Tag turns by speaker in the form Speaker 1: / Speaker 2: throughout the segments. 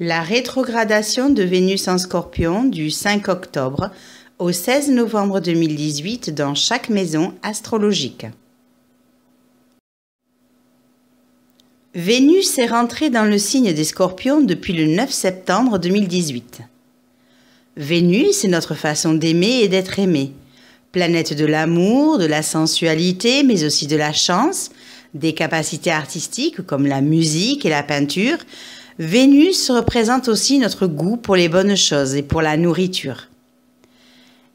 Speaker 1: La rétrogradation de Vénus en Scorpion du 5 octobre au 16 novembre 2018 dans chaque maison astrologique. Vénus est rentrée dans le signe des Scorpions depuis le 9 septembre 2018. Vénus est notre façon d'aimer et d'être aimé. Planète de l'amour, de la sensualité, mais aussi de la chance, des capacités artistiques comme la musique et la peinture. Vénus représente aussi notre goût pour les bonnes choses et pour la nourriture.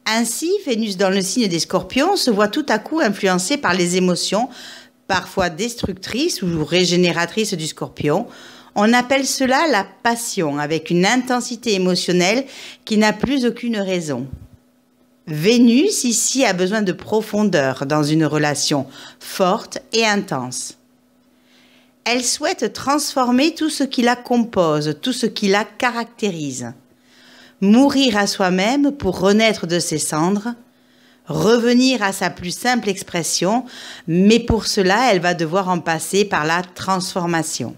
Speaker 1: Ainsi, Vénus dans le signe des Scorpions se voit tout à coup influencée par les émotions, parfois destructrices ou régénératrices du Scorpion. On appelle cela la passion, avec une intensité émotionnelle qui n'a plus aucune raison. Vénus, ici, a besoin de profondeur dans une relation forte et intense. Elle souhaite transformer tout ce qui la compose, tout ce qui la caractérise. Mourir à soi-même pour renaître de ses cendres, revenir à sa plus simple expression, mais pour cela, elle va devoir en passer par la transformation.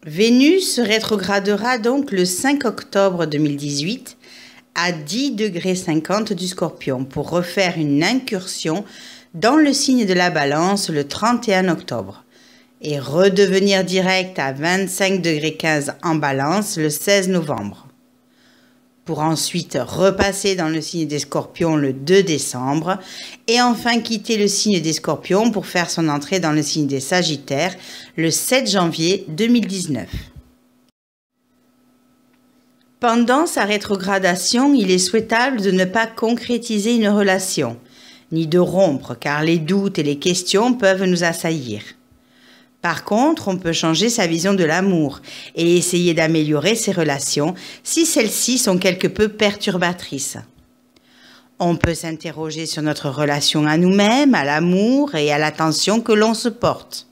Speaker 1: Vénus rétrogradera donc le 5 octobre 2018 à 10,50 du Scorpion pour refaire une incursion dans le signe de la Balance le 31 octobre et redevenir direct à 25,15 en Balance le 16 novembre. Pour ensuite repasser dans le signe des Scorpions le 2 décembre et enfin quitter le signe des Scorpions pour faire son entrée dans le signe des Sagittaires le 7 janvier 2019. Pendant sa rétrogradation, il est souhaitable de ne pas concrétiser une relation, ni de rompre, car les doutes et les questions peuvent nous assaillir. Par contre, on peut changer sa vision de l'amour et essayer d'améliorer ses relations si celles-ci sont quelque peu perturbatrices. On peut s'interroger sur notre relation à nous-mêmes, à l'amour et à l'attention que l'on se porte.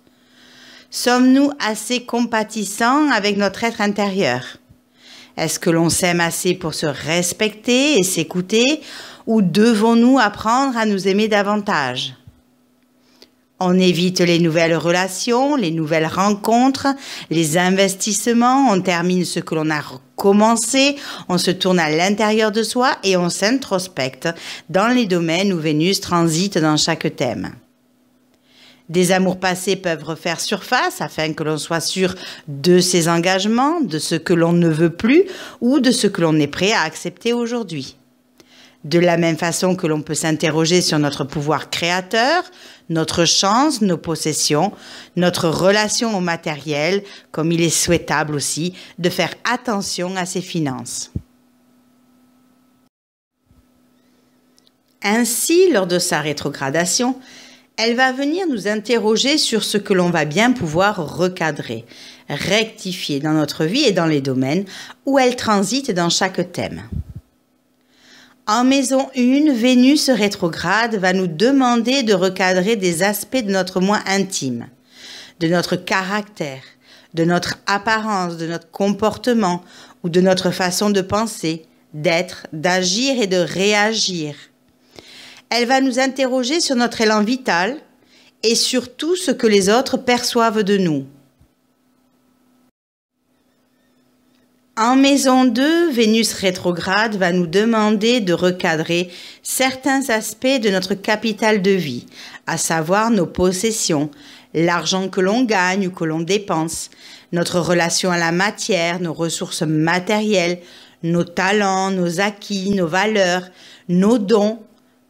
Speaker 1: Sommes-nous assez compatissants avec notre être intérieur? Est-ce que l'on s'aime assez pour se respecter et s'écouter ou devons-nous apprendre à nous aimer davantage? On évite les nouvelles relations, les nouvelles rencontres, les investissements, on termine ce que l'on a commencé, on se tourne à l'intérieur de soi et on s'introspecte dans les domaines où Vénus transite dans chaque thème. Des amours passés peuvent refaire surface afin que l'on soit sûr de ses engagements, de ce que l'on ne veut plus ou de ce que l'on est prêt à accepter aujourd'hui. De la même façon que l'on peut s'interroger sur notre pouvoir créateur, notre chance, nos possessions, notre relation au matériel, comme il est souhaitable aussi de faire attention à ses finances. Ainsi, lors de sa rétrogradation, elle va venir nous interroger sur ce que l'on va bien pouvoir recadrer, rectifier dans notre vie et dans les domaines où elle transite dans chaque thème. En maison 1, Vénus rétrograde va nous demander de recadrer des aspects de notre moi intime, de notre caractère, de notre apparence, de notre comportement ou de notre façon de penser, d'être, d'agir et de réagir. Elle va nous interroger sur notre élan vital et sur tout ce que les autres perçoivent de nous. En maison 2, Vénus rétrograde va nous demander de recadrer certains aspects de notre capital de vie, à savoir nos possessions, l'argent que l'on gagne ou que l'on dépense, notre relation à la matière, nos ressources matérielles, nos talents, nos acquis, nos valeurs, nos dons,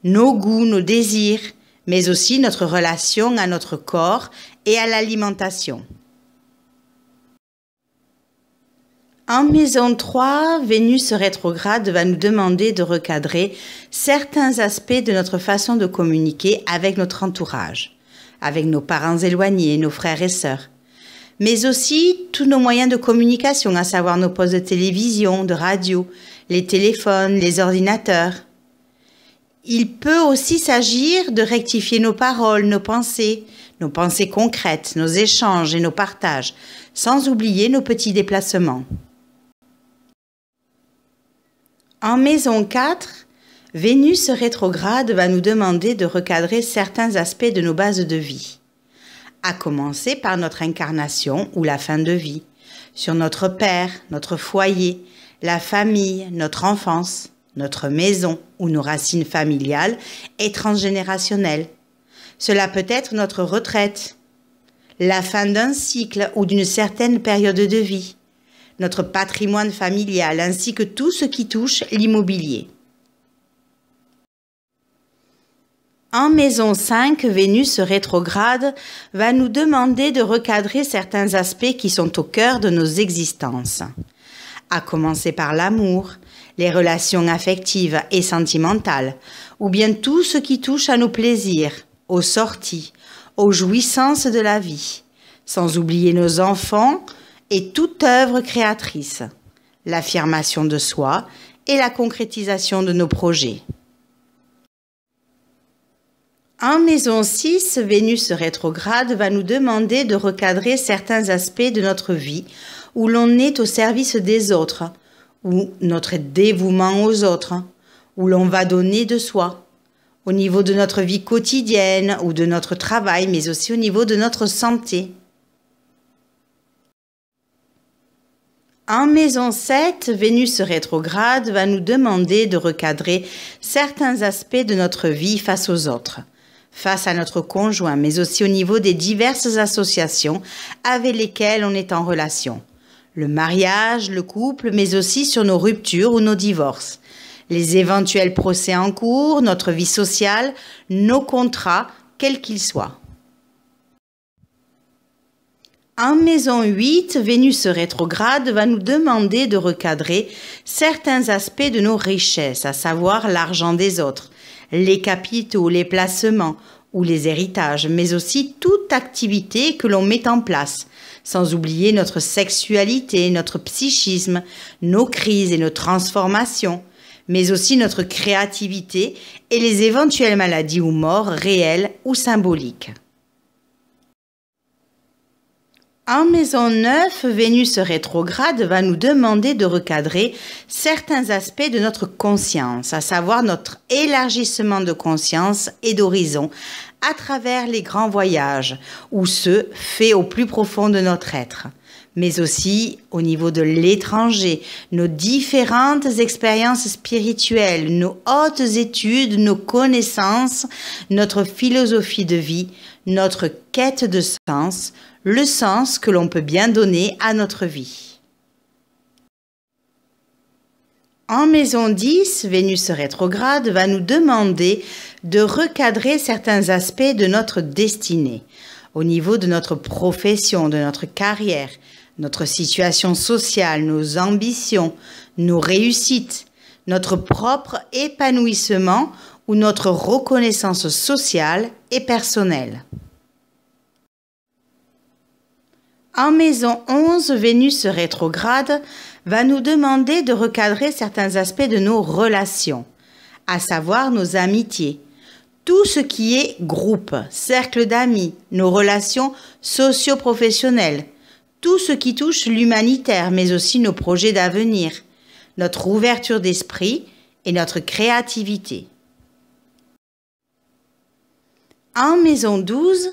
Speaker 1: nos goûts, nos désirs, mais aussi notre relation à notre corps et à l'alimentation. En maison 3, Vénus rétrograde va nous demander de recadrer certains aspects de notre façon de communiquer avec notre entourage, avec nos parents éloignés, nos frères et sœurs, mais aussi tous nos moyens de communication, à savoir nos postes de télévision, de radio, les téléphones, les ordinateurs. Il peut aussi s'agir de rectifier nos paroles, nos pensées concrètes, nos échanges et nos partages, sans oublier nos petits déplacements. En maison 4, Vénus rétrograde va nous demander de recadrer certains aspects de nos bases de vie, à commencer par notre incarnation ou la fin de vie, sur notre père, notre foyer, la famille, notre enfance, notre maison ou nos racines familiales et transgénérationnelles. Cela peut être notre retraite, la fin d'un cycle ou d'une certaine période de vie, notre patrimoine familial ainsi que tout ce qui touche l'immobilier. En maison 5, Vénus rétrograde va nous demander de recadrer certains aspects qui sont au cœur de nos existences. À commencer par l'amour, les relations affectives et sentimentales, ou bien tout ce qui touche à nos plaisirs, aux sorties, aux jouissances de la vie, sans oublier nos enfants et toute œuvre créatrice, l'affirmation de soi et la concrétisation de nos projets. En maison 6, Vénus rétrograde va nous demander de recadrer certains aspects de notre vie où l'on est au service des autres, ou notre dévouement aux autres, où l'on va donner de soi, au niveau de notre vie quotidienne ou de notre travail, mais aussi au niveau de notre santé. En maison 7, Vénus rétrograde va nous demander de recadrer certains aspects de notre vie face aux autres, face à notre conjoint, mais aussi au niveau des diverses associations avec lesquelles on est en relation. Le mariage, le couple, mais aussi sur nos ruptures ou nos divorces, les éventuels procès en cours, notre vie sociale, nos contrats, quels qu'ils soient. En maison 8, Vénus rétrograde va nous demander de recadrer certains aspects de nos richesses, à savoir l'argent des autres, les capitaux, les placements ou les héritages, mais aussi toute activité que l'on met en place, sans oublier notre sexualité, notre psychisme, nos crises et nos transformations, mais aussi notre créativité et les éventuelles maladies ou morts réelles ou symboliques. En maison 9, Vénus rétrograde va nous demander de recadrer certains aspects de notre conscience, à savoir notre élargissement de conscience et d'horizon à travers les grands voyages, ou ceux faits au plus profond de notre être, mais aussi au niveau de l'étranger, nos différentes expériences spirituelles, nos hautes études, nos connaissances, notre philosophie de vie, notre quête de sens, le sens que l'on peut bien donner à notre vie. En maison 10, Vénus rétrograde va nous demander de recadrer certains aspects de notre destinée, au niveau de notre profession, de notre carrière, notre situation sociale, nos ambitions, nos réussites, notre propre épanouissement ou notre reconnaissance sociale et personnelle. En maison 11, Vénus rétrograde va nous demander de recadrer certains aspects de nos relations, à savoir nos amitiés, tout ce qui est groupe, cercle d'amis, nos relations socio-professionnelles, tout ce qui touche l'humanitaire, mais aussi nos projets d'avenir, notre ouverture d'esprit et notre créativité. En maison 12,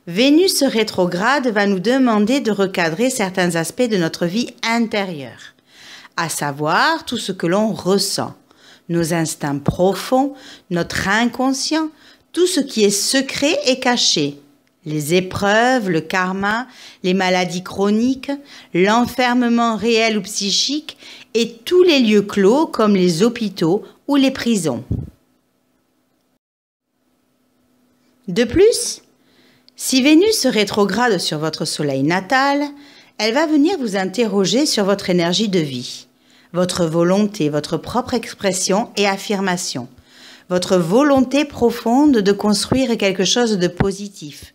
Speaker 1: Vénus rétrograde va nous demander de recadrer certains aspects de notre vie intérieure, à savoir tout ce que l'on ressent, nos instincts profonds, notre inconscient, tout ce qui est secret et caché, les épreuves, le karma, les maladies chroniques, l'enfermement réel ou psychique et tous les lieux clos comme les hôpitaux ou les prisons. De plus, si Vénus rétrograde sur votre soleil natal, elle va venir vous interroger sur votre énergie de vie, votre volonté, votre propre expression et affirmation, votre volonté profonde de construire quelque chose de positif,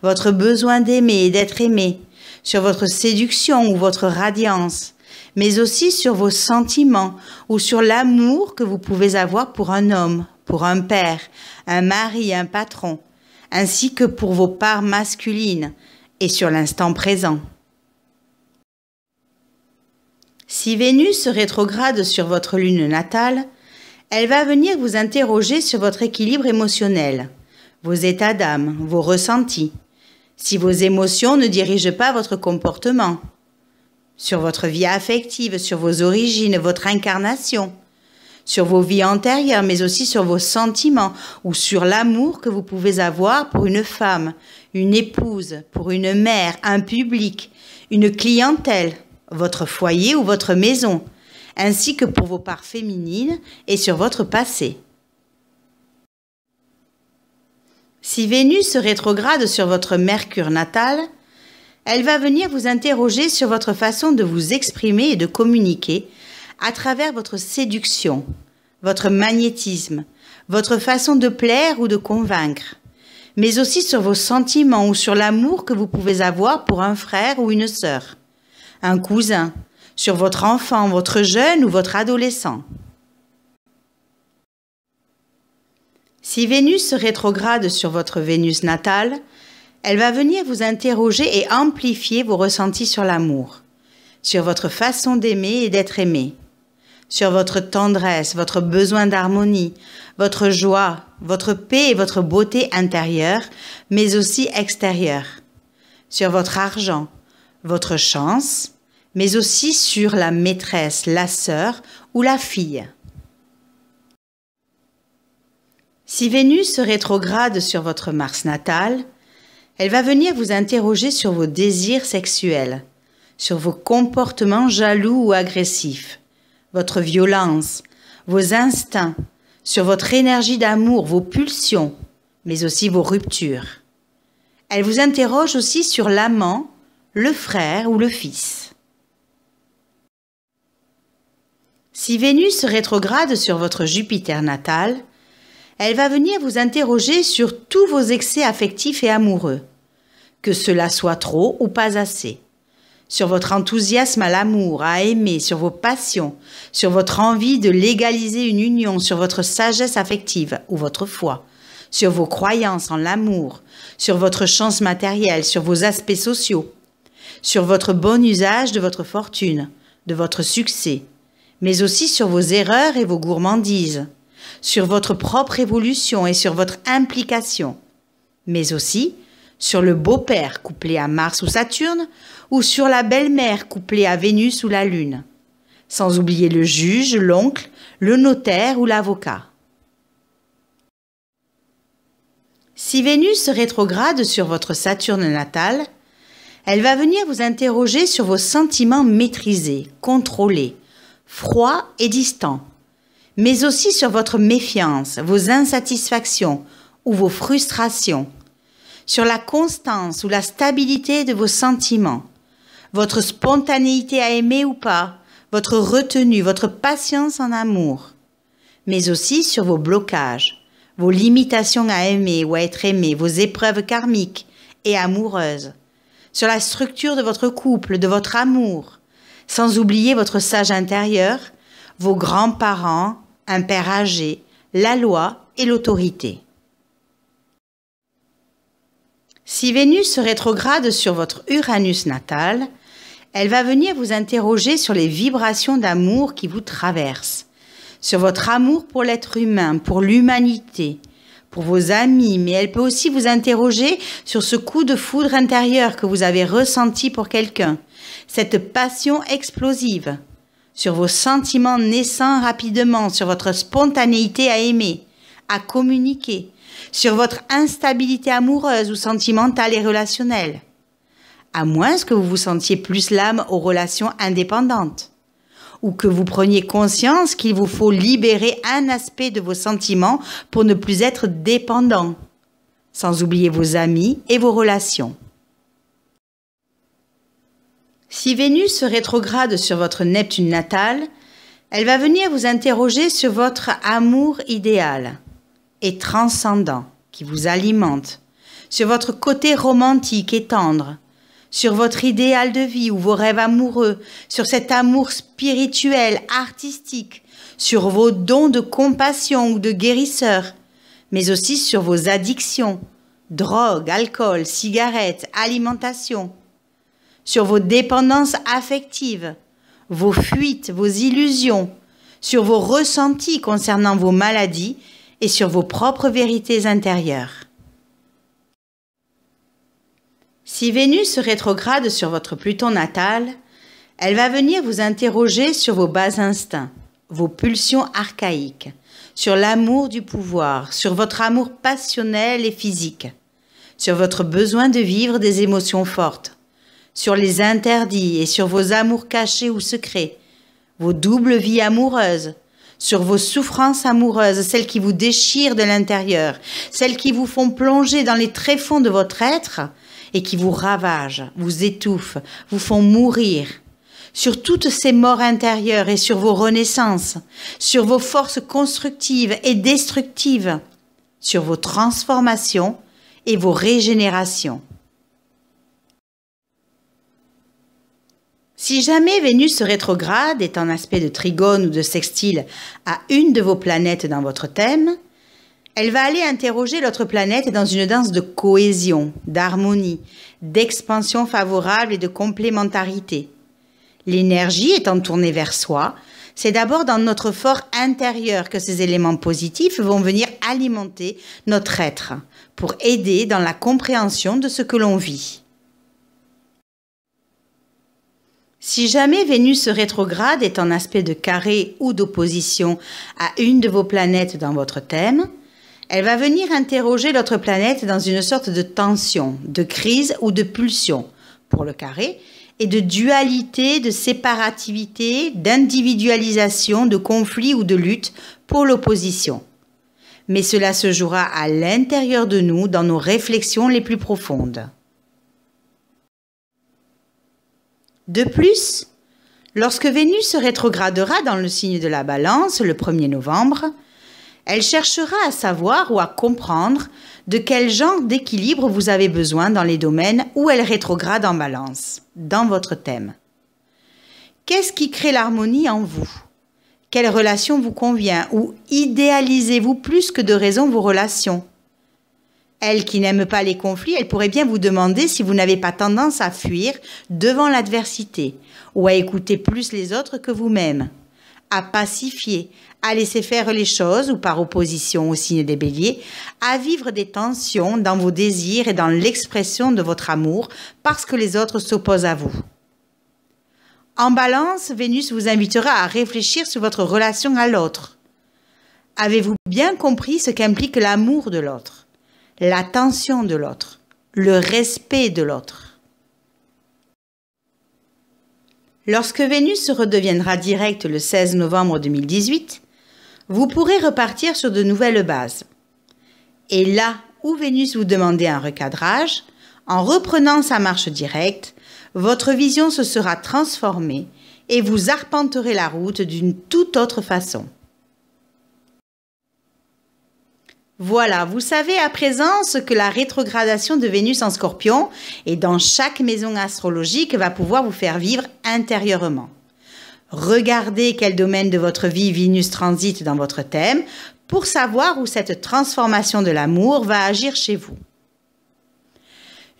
Speaker 1: votre besoin d'aimer et d'être aimé, sur votre séduction ou votre radiance, mais aussi sur vos sentiments ou sur l'amour que vous pouvez avoir pour un homme, pour un père, un mari, un patron, ainsi que pour vos parts masculines et sur l'instant présent. Si Vénus rétrograde sur votre lune natale, elle va venir vous interroger sur votre équilibre émotionnel, vos états d'âme, vos ressentis. si vos émotions ne dirigent pas votre comportement, sur votre vie affective, sur vos origines, votre incarnation, sur vos vies antérieures, mais aussi sur vos sentiments ou sur l'amour que vous pouvez avoir pour une femme, une épouse, pour une mère, un public, une clientèle, votre foyer ou votre maison, ainsi que pour vos parts féminines et sur votre passé. Si Vénus rétrograde sur votre Mercure natal, elle va venir vous interroger sur votre façon de vous exprimer et de communiquer à travers votre séduction, votre magnétisme, votre façon de plaire ou de convaincre, mais aussi sur vos sentiments ou sur l'amour que vous pouvez avoir pour un frère ou une sœur, un cousin, sur votre enfant, votre jeune ou votre adolescent. Si Vénus rétrograde sur votre Vénus natale, elle va venir vous interroger et amplifier vos ressentis sur l'amour, sur votre façon d'aimer et d'être aimé, sur votre tendresse, votre besoin d'harmonie, votre joie, votre paix et votre beauté intérieure, mais aussi extérieure, sur votre argent, votre chance, mais aussi sur la maîtresse, la sœur ou la fille. Si Vénus rétrograde sur votre Mars natal, elle va venir vous interroger sur vos désirs sexuels, sur vos comportements jaloux ou agressifs, votre violence, vos instincts, sur votre énergie d'amour, vos pulsions, mais aussi vos ruptures. Elle vous interroge aussi sur l'amant, le frère ou le fils. Si Vénus rétrograde sur votre Jupiter natal, elle va venir vous interroger sur tous vos excès affectifs et amoureux, que cela soit trop ou pas assez, sur votre enthousiasme à l'amour, à aimer, sur vos passions, sur votre envie de légaliser une union, sur votre sagesse affective ou votre foi, sur vos croyances en l'amour, sur votre chance matérielle, sur vos aspects sociaux, sur votre bon usage de votre fortune, de votre succès, mais aussi sur vos erreurs et vos gourmandises, sur votre propre évolution et sur votre implication, mais aussi sur le beau-père couplé à Mars ou Saturne ou sur la belle-mère couplée à Vénus ou la Lune, sans oublier le juge, l'oncle, le notaire ou l'avocat. Si Vénus rétrograde sur votre Saturne natal, elle va venir vous interroger sur vos sentiments maîtrisés, contrôlés, froids et distants, mais aussi sur votre méfiance, vos insatisfactions ou vos frustrations, sur la constance ou la stabilité de vos sentiments, votre spontanéité à aimer ou pas, votre retenue, votre patience en amour, mais aussi sur vos blocages, vos limitations à aimer ou à être aimé, vos épreuves karmiques et amoureuses, sur la structure de votre couple, de votre amour, sans oublier votre sage intérieur, vos grands-parents, un père âgé, la loi et l'autorité. Si Vénus rétrograde sur votre Uranus natal, elle va venir vous interroger sur les vibrations d'amour qui vous traversent, sur votre amour pour l'être humain, pour l'humanité, pour vos amis, mais elle peut aussi vous interroger sur ce coup de foudre intérieur que vous avez ressenti pour quelqu'un, cette passion explosive, sur vos sentiments naissants rapidement, sur votre spontanéité à aimer, à communiquer, sur votre instabilité amoureuse ou sentimentale et relationnelle, à moins que vous vous sentiez plus l'âme aux relations indépendantes, ou que vous preniez conscience qu'il vous faut libérer un aspect de vos sentiments pour ne plus être dépendant, sans oublier vos amis et vos relations. Si Vénus rétrograde sur votre Neptune natal, elle va venir vous interroger sur votre amour idéal et transcendant qui vous alimente, sur votre côté romantique et tendre, sur votre idéal de vie ou vos rêves amoureux, sur cet amour spirituel, artistique, sur vos dons de compassion ou de guérisseur, mais aussi sur vos addictions, drogue, alcool, cigarettes, alimentation, sur vos dépendances affectives, vos fuites, vos illusions, sur vos ressentis concernant vos maladies et sur vos propres vérités intérieures. Si Vénus rétrograde sur votre Pluton natal, elle va venir vous interroger sur vos bas instincts, vos pulsions archaïques, sur l'amour du pouvoir, sur votre amour passionnel et physique, sur votre besoin de vivre des émotions fortes, sur les interdits et sur vos amours cachés ou secrets, vos doubles vies amoureuses, sur vos souffrances amoureuses, celles qui vous déchirent de l'intérieur, celles qui vous font plonger dans les tréfonds de votre être et qui vous ravagent, vous étouffent, vous font mourir, sur toutes ces morts intérieures et sur vos renaissances, sur vos forces constructives et destructives, sur vos transformations et vos régénérations. Si jamais Vénus rétrograde est en aspect de trigone ou de sextile à une de vos planètes dans votre thème, elle va aller interroger l'autre planète dans une danse de cohésion, d'harmonie, d'expansion favorable et de complémentarité. L'énergie étant tournée vers soi, c'est d'abord dans notre fort intérieur que ces éléments positifs vont venir alimenter notre être pour aider dans la compréhension de ce que l'on vit. Si jamais Vénus rétrograde est en aspect de carré ou d'opposition à une de vos planètes dans votre thème, elle va venir interroger l'autre planète dans une sorte de tension, de crise ou de pulsion pour le carré, et de dualité, de séparativité, d'individualisation, de conflit ou de lutte pour l'opposition. Mais cela se jouera à l'intérieur de nous, dans nos réflexions les plus profondes. De plus, lorsque Vénus rétrogradera dans le signe de la Balance le 1er novembre, elle cherchera à savoir ou à comprendre de quel genre d'équilibre vous avez besoin dans les domaines où elle rétrograde en Balance, dans votre thème. Qu'est-ce qui crée l'harmonie en vous? Quelle relation vous convient ou idéalisez-vous plus que de raison vos relations? Elle qui n'aime pas les conflits, elle pourrait bien vous demander si vous n'avez pas tendance à fuir devant l'adversité ou à écouter plus les autres que vous-même, à pacifier, à laisser faire les choses ou par opposition au signe des béliers, à vivre des tensions dans vos désirs et dans l'expression de votre amour parce que les autres s'opposent à vous. En Balance, Vénus vous invitera à réfléchir sur votre relation à l'autre. Avez-vous bien compris ce qu'implique l'amour de l'autre, l'attention de l'autre, le respect de l'autre? Lorsque Vénus redeviendra directe le 16 novembre 2018, vous pourrez repartir sur de nouvelles bases. Et là où Vénus vous demandait un recadrage, en reprenant sa marche directe, votre vision se sera transformée et vous arpenterez la route d'une toute autre façon. Voilà, vous savez à présent ce que la rétrogradation de Vénus en Scorpion et dans chaque maison astrologique va pouvoir vous faire vivre intérieurement. Regardez quel domaine de votre vie Vénus transite dans votre thème pour savoir où cette transformation de l'amour va agir chez vous.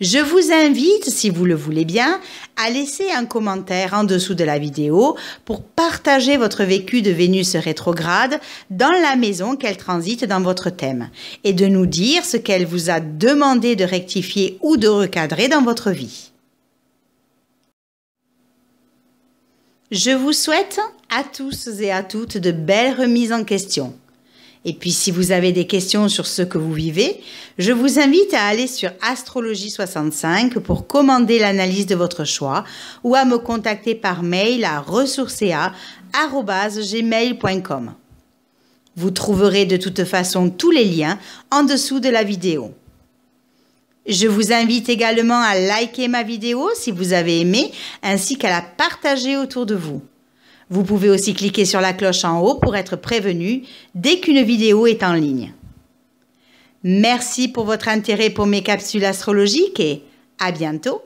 Speaker 1: Je vous invite, si vous le voulez bien, à laisser un commentaire en dessous de la vidéo pour partager votre vécu de Vénus rétrograde dans la maison qu'elle transite dans votre thème et de nous dire ce qu'elle vous a demandé de rectifier ou de recadrer dans votre vie. Je vous souhaite à tous et à toutes de belles remises en question. Et puis, si vous avez des questions sur ce que vous vivez, je vous invite à aller sur Astrologie 65 pour commander l'analyse de votre choix ou à me contacter par mail à ressourcea@gmail.com. Vous trouverez de toute façon tous les liens en dessous de la vidéo. Je vous invite également à liker ma vidéo si vous avez aimé, ainsi qu'à la partager autour de vous. Vous pouvez aussi cliquer sur la cloche en haut pour être prévenu dès qu'une vidéo est en ligne. Merci pour votre intérêt pour mes capsules astrologiques et à bientôt.